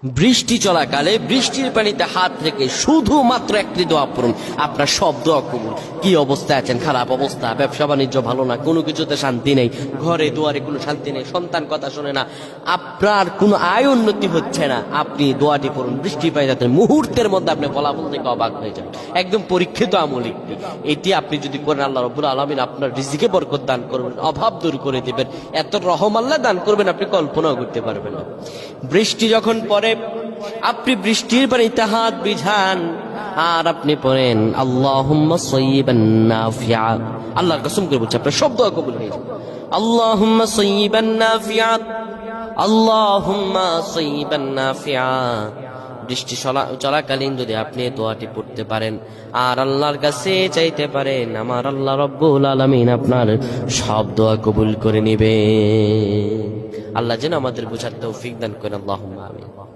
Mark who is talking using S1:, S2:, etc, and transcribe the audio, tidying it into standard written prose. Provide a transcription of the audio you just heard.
S1: বৃষ্টি চলাকালে বৃষ্টির পানিতে হাত রেখে শুধুমাত্র একটি দোয়া পড়ুন, আপনার সব দোয়া কবুল। কি অবস্থায় আছেন, খারাপ অবস্থা, ব্যবসা বাণিজ্য ভালো না, কোনো কিছুতে শান্তি নেই, ঘরে দুয়ারে কোনো শান্তি নেই, সন্তান কথা শোনে না, আপনার কোনো আয় উন্নতি হচ্ছে না, আপনি দোয়াটি পড়ুন। বৃষ্টির পানি যাতে মুহূর্তের মধ্যে আপনি ফলাফল থেকে অবাক হয়ে যান। একদম পরীক্ষিত আমল এটি আপনি যদি করেন, আল্লাহ রাব্বুল আলামিন আপনার রিজিকে বরকত দান করবেন, অভাব দূর করে দিবেন, এত রহম আল্লাহ দান করবেন আপনি কল্পনাও করতে পারবেন না। বৃষ্টি যখন পড়ে আপনি বৃষ্টির পানিতে হাত ভিজান আর আপনি পড়েন আল্লাহুম্মা সাইয়্যিবান নাফিআ। আল্লাহর কসম করে বলছি আপনার সব দোয়া কবুল হয়ে যাবে। আল্লাহুম্মা সাইয়্যিবান নাফিআ, আল্লাহুম্মা সাইয়্যিবান নাফিআ। বৃষ্টি চলাকালীন যদি আপনি দোয়াটি পড়তে পারেন আর আল্লাহর কাছে চাইতে পারেন, আমার আল্লাহ রব্বুল আলামিন আপনার সব দোয়া কবুল করে নেবেন। আল্লাহ যেন আমাদের বুঝার তৌফিক দান করেন। আল্লাহুম্মা আমিন।